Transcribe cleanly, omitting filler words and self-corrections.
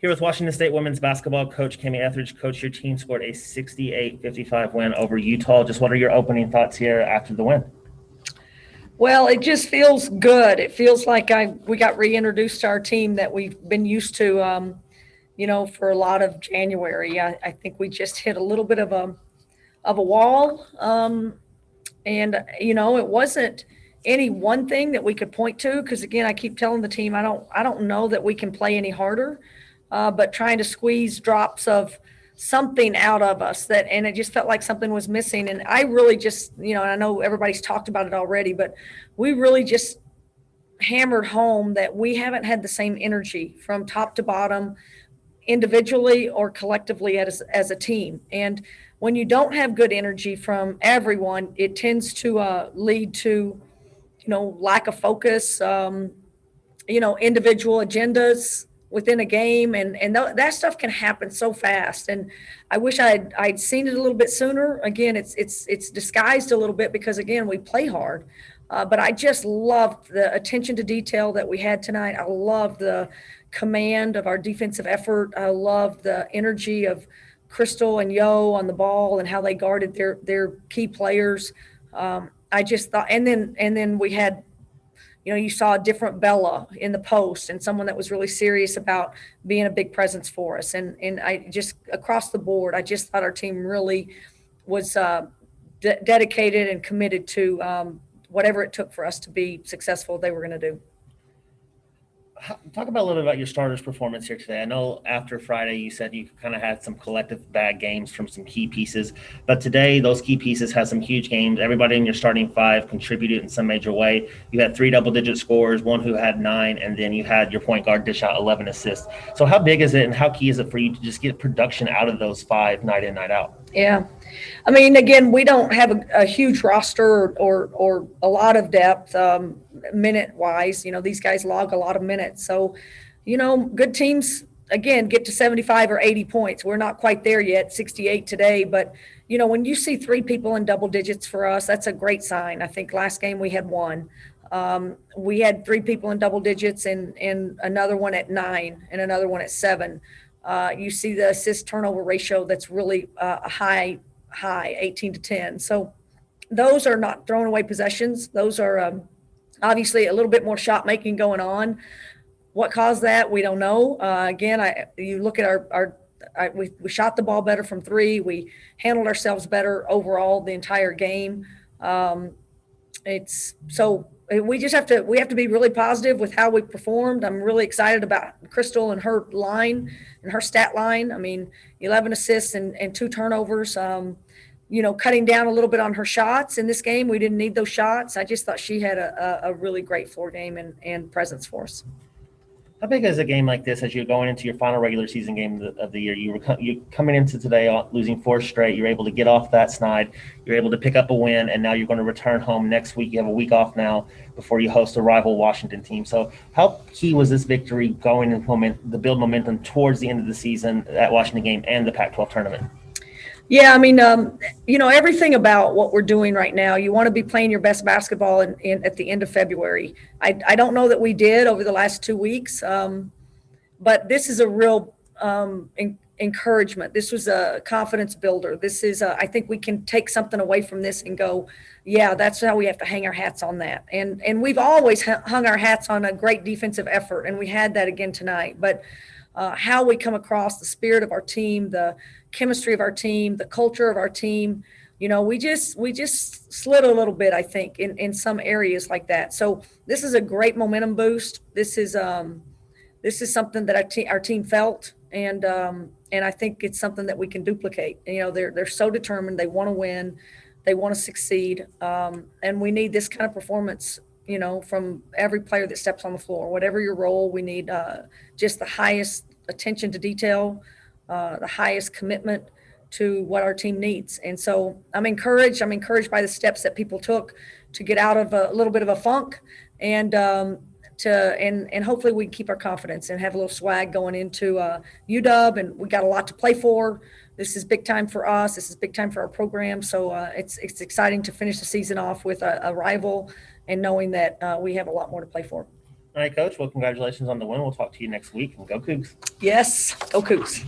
Here with Washington State women's basketball coach Kamie Ethridge. Coach, your team scored a 68-55 win over Utah. Just what are your opening thoughts here after the win? Well, it just feels good. It feels like we got reintroduced to our team that we've been used to, for a lot of January. I think we just hit a little bit of a wall, and it wasn't any one thing that we could point to. Because again, I keep telling the team I don't know that we can play any harder, but trying to squeeze drops of something out of us and it just felt like something was missing. And I really just, and I know everybody's talked about it already, but we really just hammered home that we haven't had the same energy from top to bottom, individually or collectively as a team. And when you don't have good energy from everyone, it tends to lead to, lack of focus, individual agendas within a game, and that stuff can happen so fast. And I wish I'd seen it a little bit sooner. Again, it's disguised a little bit because again we play hard, but I just loved the attention to detail that we had tonight. I loved the command of our defensive effort. I loved the energy of Crystal and Yo on the ball and how they guarded their key players. I just thought, and then we had, you saw a different Bella in the post and someone that was really serious about being a big presence for us. And I just, across the board, I just thought our team really was dedicated and committed to whatever it took for us to be successful they were going to do. Talk about a little bit about your starters' performance here today. I know after Friday you said you kind of had some collective bad games from some key pieces, but today those key pieces had some huge games. Everybody in your starting five contributed in some major way. You had 3 double-digit scorers, one who had 9, and then you had your point guard dish out 11 assists. So how big is it and how key is it for you to just get production out of those 5 night in, night out? Yeah. I mean, again, we don't have a huge roster or a lot of depth minute wise. These guys log a lot of minutes. So, good teams, again, get to 75 or 80 points. We're not quite there yet, 68 today. But, when you see 3 people in double digits for us, that's a great sign. I think last game we had 1. We had 3 people in double digits and another one at 9 and another one at 7. You see the assist turnover ratio that's really a high 18-10. So those are not thrown away possessions. Those are obviously a little bit more shot making going on. What caused that? We don't know. Again, you look at we shot the ball better from 3. We handled ourselves better overall the entire game. We have to be really positive with how we performed. I'm really excited about Crystal and her line and her stat line. I mean, 11 assists and 2 turnovers. Cutting down a little bit on her shots in this game. We didn't need those shots. I just thought she had a really great floor game and presence for us. How big is a game like this as you're going into your final regular season game of the year? You're coming into today losing 4 straight. You're able to get off that snide. You're able to pick up a win, and now you're going to return home next week. You have a week off now before you host a rival Washington team. So how key was this victory going and the build momentum towards the end of the season, that Washington game and the Pac-12 tournament? Yeah, I mean, everything about what we're doing right now, you want to be playing your best basketball at the end of February. I don't know that we did over the last 2 weeks, but this is a real encouragement. This was a confidence builder. This is, I think we can take something away from this and go, yeah, that's how we have to hang our hats on that. And we've always hung our hats on a great defensive effort, and we had that again tonight. But how we come across, the spirit of our team, the chemistry of our team, the culture of our team, we just slid a little bit, I think, in some areas like that. So this is a great momentum boost. This is something that our team felt, and I think it's something that we can duplicate. They're so determined. They want to win. They want to succeed, and we need this kind of performance. From every player that steps on the floor, whatever your role, we need just the highest attention to detail, the highest commitment to what our team needs. And so I'm encouraged. I'm encouraged by the steps that people took to get out of a little bit of a funk and hopefully we can keep our confidence and have a little swag going into UW. And we got a lot to play for. This is big time for us. This is big time for our program. So it's exciting to finish the season off with a rival and knowing that we have a lot more to play for. All right, Coach. Well, congratulations on the win. We'll talk to you next week, and go Cougs. Yes, go Cougs.